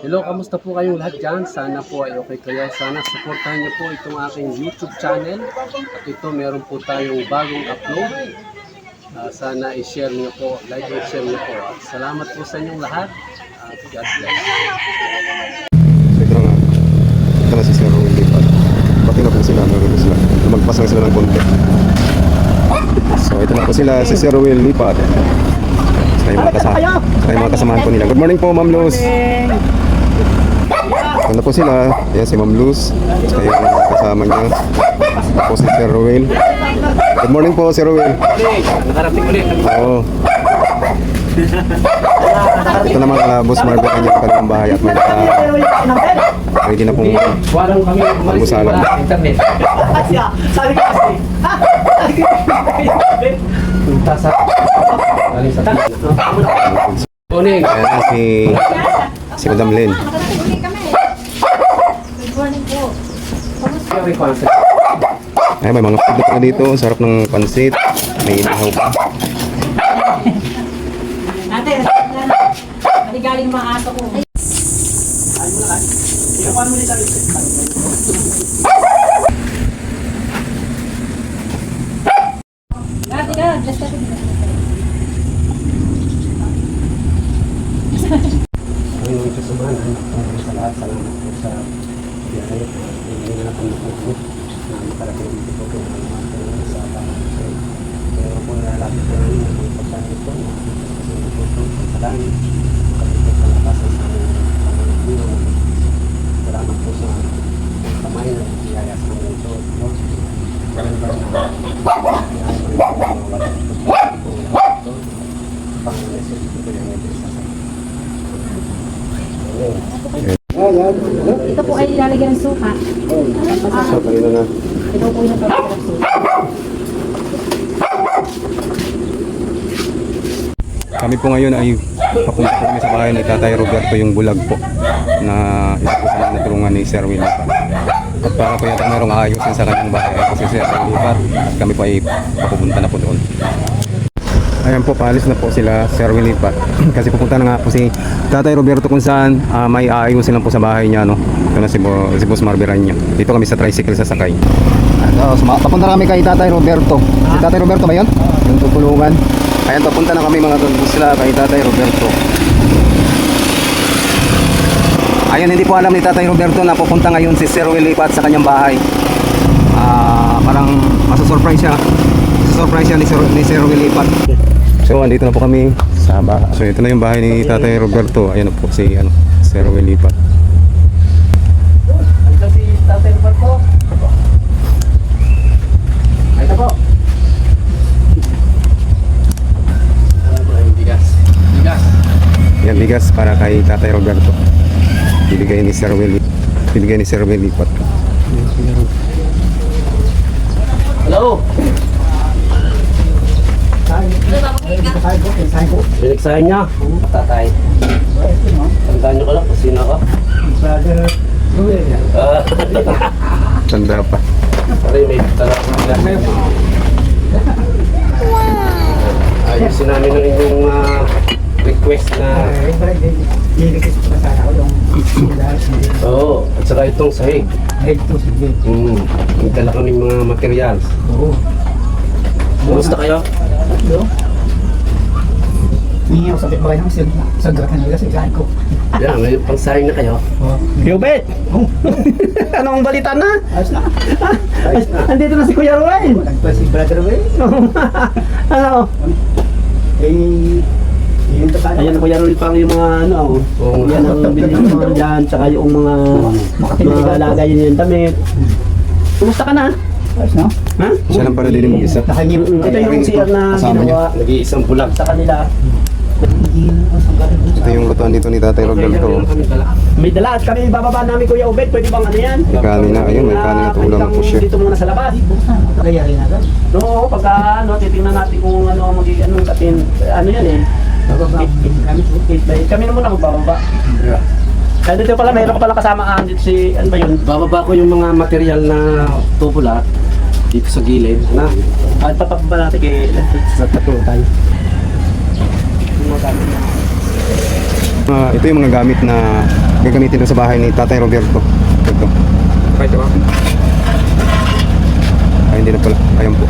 Hello, kamusta po kayong lahat dyan? Sana po ay okay kayo. Sana supportahan niyo po itong aking YouTube channel. At ito, meron po tayong bagong upload. Sana i-share niyo po, like and share niyo po. At salamat po sa inyong lahat. God bless. Ito na si Sir Will lipat. Pati na po sila, meron sila. Lumagpas lang sila ng konti. So ito na po sila, si Sir Will lipat. Sa mga kasamahan po nila. Good morning po, Ma'am Luz. Ito na po sila. Yan si Ma'am Luz. Sa yung kasama niya. Tapos si Sir Will. Good morning po, Sir Will. Nakarating ulit. Oo. Ito naman Boss Marvin ang kanyang kanilang bahay at may ready na pong almusalan. Sabi ko kasi. Punta sa morning. Ayan na si Madam Len. Ay, may mga food na dito. Sarap ng pansit. May inahaw pa. Ate, galing maaso ko. Ate ka, just a Panginoon Diyos Sumanan, sa lahat, salamat po sa biyahe. Hindi na natin nakukot na makarating dito po kung ano mga sa panginoon. Kaya po nalalapit po namin ang mga pagkain po na kasi po sa langit. Kami po sa lakasan sa Panginoon. Salamat po sa kamay na biyaya sa mga ito. Remember na Ito po ay ilalagyan ng suka. So, kanina na. Ito po yung pagkakas ng suka. Kami po ngayon ay papunta po kami sa bahay ni Tatay Roberto, yung bulag po na isa po sa mga natulungan ni Sir Will. At para po yata mayroong ayusin sa kanyang bahay kasi Sir Will lipat at kami po ay papupunta na po doon. Ayan po, paalis na po sila Sir Will lipat kasi pupunta na nga po si Tatay Roberto kung saan may aayusin lang po sa bahay niya, no? Ito na si Boss Marviran niya. Dito kami sa tricycle sasakay. Papunta na kami kay Tatay Roberto. Si Tatay Roberto ba yun? Yung tutulungan. Ayan, papunta na kami mga tolbos sila kay Tatay Roberto. Ayun, hindi po alam ni Tatay Roberto na pupunta ngayon si Sir Will lipat sa kanyang bahay. Parang masusurprise siya. Masusurprise siya ni Sir Will lipat. So, andito na po kami sa bahay. So, ito na yung bahay ni Tatay Roberto. Ayan na po si Sir Will lipat. ito si Tatay Roberto. Ito po. Yan, bigas para kay Tatay Roberto. Bibigay ni Sir Will lipat. Hello. Binigsahin niya. Tatay. Tandaan niyo ka lang kung sino ka. Tanda pa. Pare, may talagang ayusin namin ng inyong request na oo, at saka itong sahig. May dala kaming mga materials. Kumusta kayo? Hindi ako sabit ba kayo sa gatan nila sa ilahan ko. Yan, may pangsahing na kayo. Yobet! Anong balita na? Ayos na. Andito na si Kuya Ruel. Nagpa si Brother Ruel. Ano? Ayan Kuya Ruel pang yung mga yan ang bilhin ng mga dyan, tsaka yung mga lagay yun yung damit. Kumusta ka na? Ayos na? Ha? Siya lang para din mag-isa. Ito yung CR na ginawa Nag-iisang bulag. sa kanila. Ito yung lutuan dito ni Tatay Roberto. May dala at kami bababa namin Kuya Obed, pwede bang ano yan? May kanin na, ayun, may kanin na tulang po siya. Dito muna sa labas. Kaya rin agad? No, pagka titingnan natin kung anong katin, ano yan eh. Kami na muna magbababa. Kaya dito pala, mayroon ka pala kasama dito si, ano ba yun? Bababa ko yung mga material na tubula dito sa gilid na At papababa natin kay sa tatlo tayo. Ito yung mga gamit na gagamitin doon sa bahay ni Tatay Roberto. Ito. Ay, hindi na pala. Ayan po.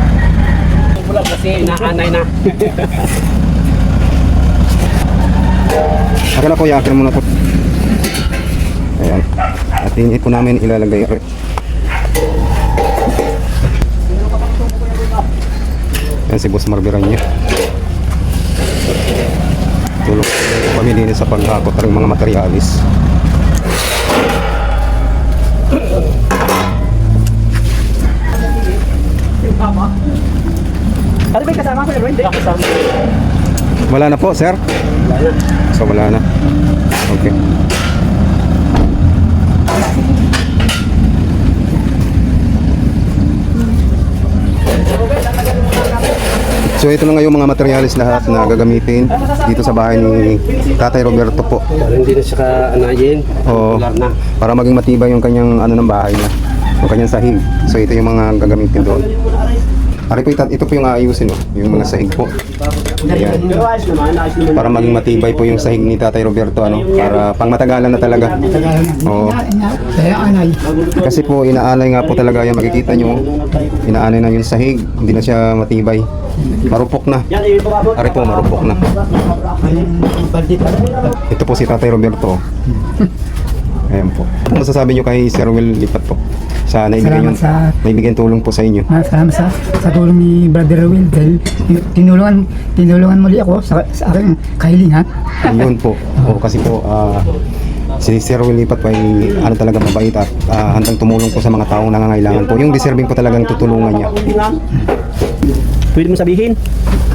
Bulag kasi inaanay na. Akin na kuya, akin muna po. Ayan. At hindi po namin ilalagay. Ayan si Boss Marberanya. Tulong po kami din sa paghakot ng mga materialis. Ano ba yung kasama ko? Hindi kasama. Wala na po, sir? So wala na. Okay. So ito na nga yung mga materialis lahat na gagamitin dito sa bahay ni Tatay Roberto po. Para hindi na siya kaanayin. Oo. Popular na. Para maging matibay yung kanyang ano ng bahay niya. Yung kanyang sahig. So ito yung mga gagamitin doon. Ari po, ito po yung aayusin, oh, yung mga sahig po. Ayan. Pero ayos naman, ayos naman. Para maging matibay po yung sahig ni Tatay Roberto, ano, para pangmatagalan na talaga. Oo. Kaya anay. Kasi po inaanay nga po talaga yan, makikita nyo. Inaanay na yung sahig, hindi na siya matibay. Marupok na. Yan, yung pababot. Ari po, marupok na. Ito po si Tatay Roberto. Ayan po. Ano masasabi nyo kay Sir Will Lipat po? Sa naibigyan, Salamat sa- naibigyan tulong po sa inyo. Salamat sa tulong ni Brother Will dahil tinulungan muli ako sa aking kahilingan. Yun po. O, kasi po, si Sir Will Lipat po ay ano talaga mabait at handang tumulong po sa mga taong nangangailangan po. Yung deserving po talagang tutulungan niya. Pwede mo sabihin?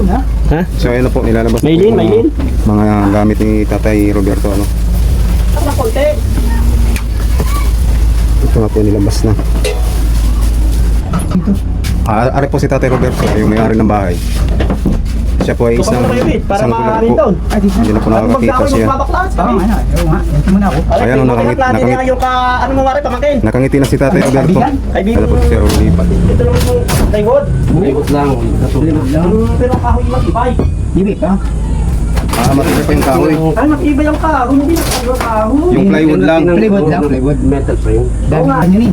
Ha? So ayun na po, nilalabas na po Maylin, yung Maylin. mga gamit ni Tatay Roberto. Ano. Ang konti. Ito nga po, nilabas na. Ari po si Tatay Roberto, yung may-ari ng bahay. Siya po ay isang Para gulag po. ma-rinton. Hindi na po nakakakita siya. Oo, ano, oo nga. Ito muna ako. Ayan, Ayan, nakangit- natin nakangit- na yung ano mo mara pamangkin. Nakangiti na si Tatay Roberto. Kaibigan. Ano po si Sir Will Lipat. Ito lang yung daigod. Ikot lang. Pero ang kahoy matibay. Dibi pa. Matibay pa yung kahoy. Ay, matibay ang kahoy. Hindi na ang kahoy. Yung plywood lang. Plywood lang. Plywood metal frame. Dami pa yun eh.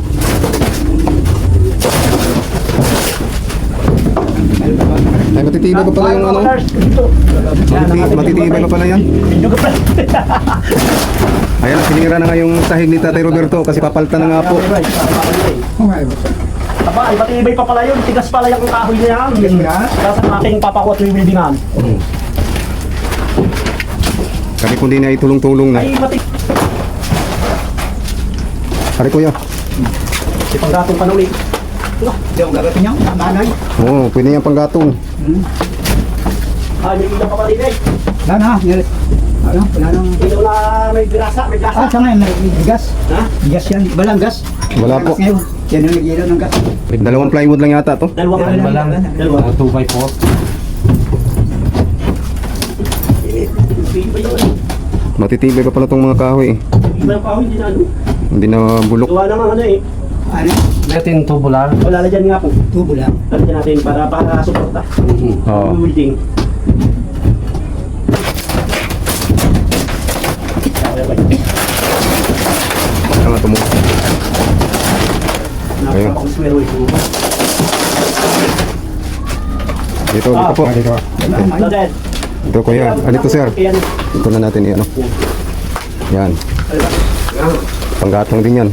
Ay, matitibay pa pala yung ano. Matitibay pa pala yan. Ayan, sinira na nga yung sahig ni Tatay Roberto kasi papalta na nga po. Oo nga. Aba, ay matibay pa pala yun. Tigas pala yung kahoy na yan. Kasi ang aking papakuha at buildingan. Kasi kung di na itulong-tulong na. Ay, matibay. Ari kuya. Ipanggatong pa na ulit. Hindi ako gagawin niya. Manay. Oo, pwede yan panggatong. Ay, may ilaw pa pala din eh. Wala na. Ano? Wala nang... Ilaw na may grasa, may grasa. Ah, saan nga may gas? Ha? Gas yan. Walang gas. Wala po. Gas ngayon. Yan yung nag-ilaw ng gas. Dalawang plywood lang yata to. Dalawa ka Dalawa lang. Dalawa. 2x4. Matitibay pa pala tong mga kahoy. Iba yung kahoy, hindi na ano. Hindi na bulok. Gawa naman ano eh. Ano? Natin tubular. Wala na dyan nga po. Tubo lang. Lalagyan natin para suporta. Oo. Building. Tama tumo. Ayun. Dito po. Dad. Ito kuya. Dito sir. Ito na natin ano. Yan. Panggatong din yan.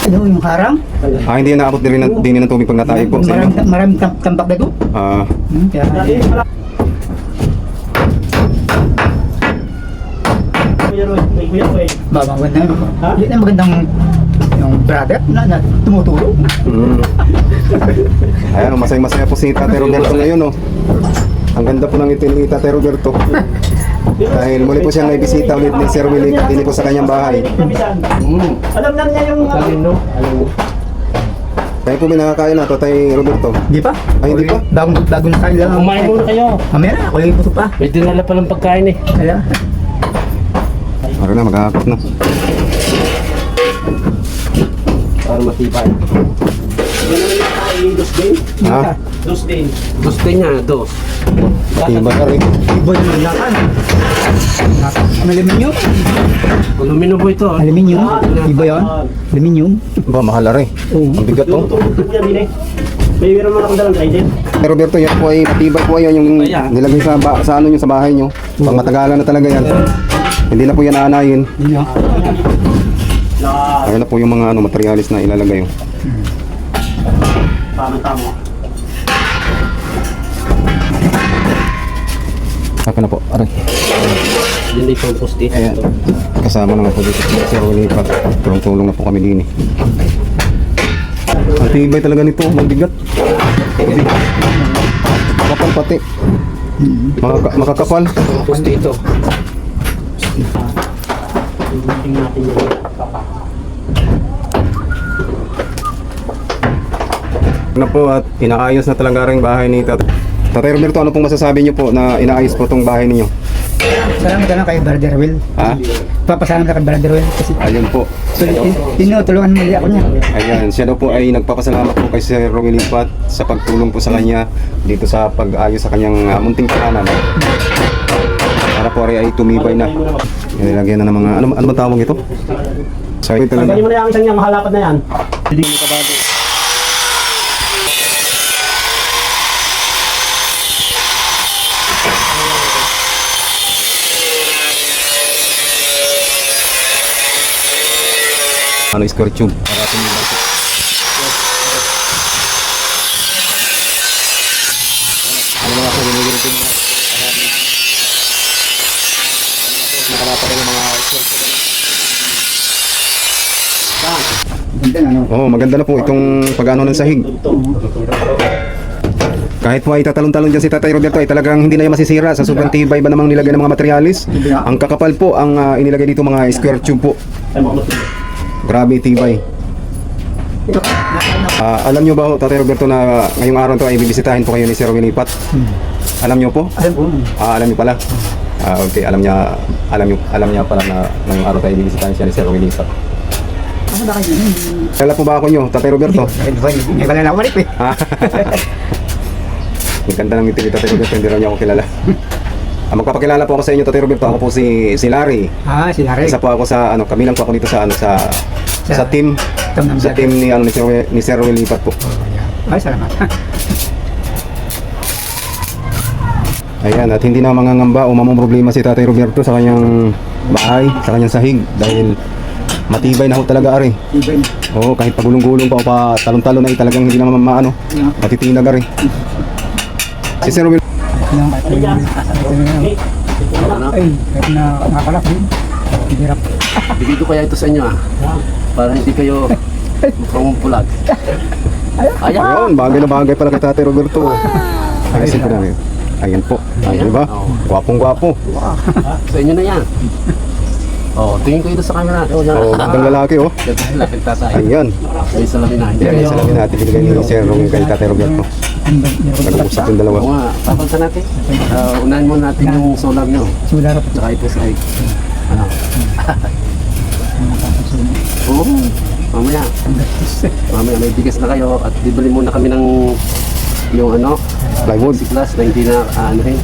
Ano yung harang? Hindi na naabot din ng tubig pag natayo po sa inyo. Maraming tambak na ito. Kaya babawal na yun. Yun ang magandang yung brother na tumutulong. Ayan, masaya-masaya po si Tatay Roberto ngayon, no. Ang ganda po ng ngiti ni Tatay Roberto. Dahil muli po siyang naibisita ulit ni Sir Willie din po sa kanyang bahay. Alam na niya yung Kaya po may nakakain na, Tatay Roberto. Di pa? Ay, hindi pa? Bagong kain lang. Kumain muna kayo. Mamaya na, ako yung puso pa. May dinala palang pagkain eh. Kaya, Para na, maghahakot na. Para matibay. Yan ang nakain. dos din. Ha? Dos din. Dos din niya, dos. Matibay ari. Iba yung lakan. Aluminium? Alumino po ito. Aluminium? Iba yun? Aluminium? Ba, mahal ari. Ang bigat to. May meron mo akong dalang trident. Pero Roberto, yan po ay matibay po yan yung nilagay sa ano nyo sa bahay nyo. Pag matagalan na talaga yan. Hindi na po yan aanayin. Ayun na po yung mga ano materialis na ilalagay. Tama-tama. Saka na po, aray. Yun ay compost eh. Ayan. Kasama naman po dito. Pero lipat. Tulong-tulong na po kami din eh. Ang tibay talaga nito, mabigat. Makakapal pati. Makakapal. Compost ito. Tingnan natin yung Na po at inaayos na talaga rin bahay ni Tatay Roberto, ano pong masasabi niyo po na inaayos po tong bahay ninyo? Salamat na lang kay Brother Will. Ha? Papasalamat na kay Brother Will kasi Ayun po. tinutulungan muli ako niya. Ayan, siya daw po ay nagpapasalamat po kay Sir Romil Lipat sa pagtulong po sa kanya dito sa pag-ayos sa kanyang munting tahanan. Para po ay tumibay na. Nilagyan na ng mga, ano ba tawag ito? Sorry talaga. Tanggalin mo na yung isang niyang mahalapat na yan. Hindi mo kabado. Ano, square tube para tumibay po. Ano mga po, ginigil ito mga nakalapat ng mga square tube. Ganda na, no? Oo, maganda na po itong pag-ano ng sahig. Kahit po ay tatalon-talon dyan si Tatay Roberto ay talagang hindi na yan masisira sa sobrang tibay ba namang nilagay ng mga materialis. Ang kakapal po ang inilagay dito mga square tube po. Grabe tibay. Alam nyo ba ho, Tatay Roberto, na ngayong araw to ay bibisitahin po kayo ni Sir Winipat? Alam nyo po? Alam ko. Alam nyo pala? Okay, alam niya pala na ngayong araw tayo bibisitahin siya ni Sir Winipat. Ako na kayo. Kala po ba ako nyo, Tatay Roberto? Hindi ko na nakumalit eh. Ang ganda ng ngiti ni Tatay Roberto, hindi raw niya ako kilala. Magpapakilala po ako sa inyo, Tatay Roberto. Ako po si Larry. Si Larry. Isa po ako sa kabilang po ako dito sa team ni Sir Will Lipat po. Ay, salamat. Ayan, at hindi na mangangamba o mamumroblema si Tatay Roberto sa kanyang bahay, sa kanyang sahig dahil matibay na ho talaga ari. Ibay. Oo, kahit pagulong-gulong pa o pa talon-talon na talagang hindi na maano, matitinag ari. Si Sir Will Ay, kahit na nakakalak din. Hirap. Bigay ko kaya ito sa inyo para hindi kayo pulag. Ayun, bagay na bagay pala kay Tatay Roberto. Ayun po namin. Ayan po. Ayan, diba? Gwapong-gwapo. Sa inyo na yan. Tingin ko ito sa camera. Magandang lalaki oh. Ganda laki tatay. Ayan. May salamin na. Hindi Ayan, kayo. salamin natin binigay ni Sir Romil kay Tatay Roberto. Nag-uusap yung dalawa. Oo nga, papunta natin. Unahin mo natin yung solar nyo. Sular ako. Tsaka ito sa ano? Oo. Mamaya. Mamaya may bigas na kayo at bibili muna kami ng yung ano, Plywood. class na hindi na anuhin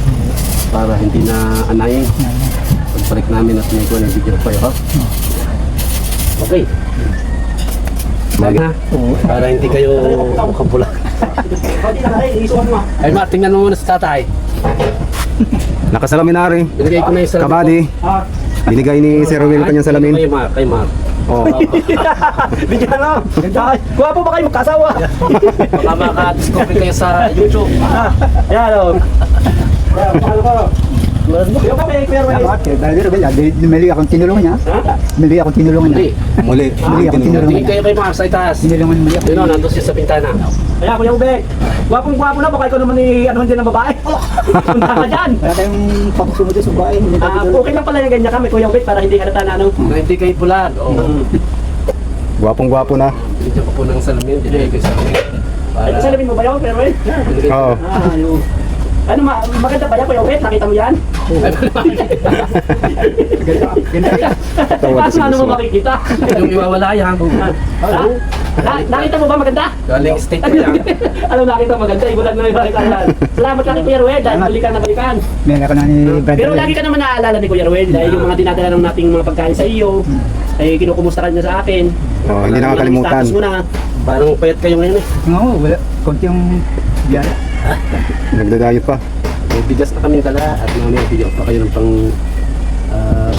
para hindi na anayin. Pagbalik namin at may kuha ng video pa yun. Okay. Para hindi kayo kapula. Ay ma, tingnan mo muna sa tatay. Nakasalamin na rin. Binigay ko na yung salamin. Kabady. Binigay ni Sir Romil kanyang salamin. Kay Mark, kay Mark. Oh. Bigyan lang. Kuha po ba kayo magkasawa? Baka maka-discover kayo sa YouTube. Ayan o. Yung pa may kuya Roy. Brother Will, mali akong tinulungan niya. Mali akong tinulungan Hindi. niya. Muli. Mali akong tinulungan Tingin niya. kayo kay Mark sa itaas. Tinulungan mali ako. Yun o, nandun siya sa pintana. Kaya Kuya Ube, gwapong-gwapo na. Baka ikaw naman ano din ng babae. Punta ka dyan. Wala tayong pakusunod sa bahay. Okay lang pala yung ganyan kami, Kuya Ube, para hindi ka natana ano. Na hindi kayo pulag. Gwapong-gwapo na. Binigyan ko po ng salamin. Binigay ko yung salamin. Ay, salamin mo ba yun, Kuya Roy? Oo. Ano, maganda ba yan, Kuya Ube? Nakita mo yan? Ganda yan. Tawa Paano si ano mo Gusto. makikita? Yung iwawala yan. Nakita mo ba maganda? Galing state ko lang. Alam, nakita maganda. Ibulag na ibalik ka yan. Salamat kay Kuya Ruel dahil balikan na balikan. Meron ako na ni Brother Pero Ruel. lagi ka naman naaalala ni Kuya Ruel dahil yung mga dinadala ng nating mga pagkain sa iyo, ay kinukumusta ka niya sa akin. Oh, hindi nakakalimutan. Status mo na. Parang payat kayo ngayon eh. Oo, wala. Konti yung biyaya. Nagdadayot pa. May bigas na kami dala at mamaya bigyan pa kayo ng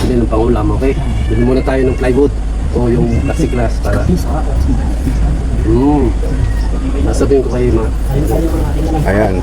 bili ng pangulam, okay? Bili muna tayo ng plywood o yung plexiglass para nasabihin ko kayo mga Ayan.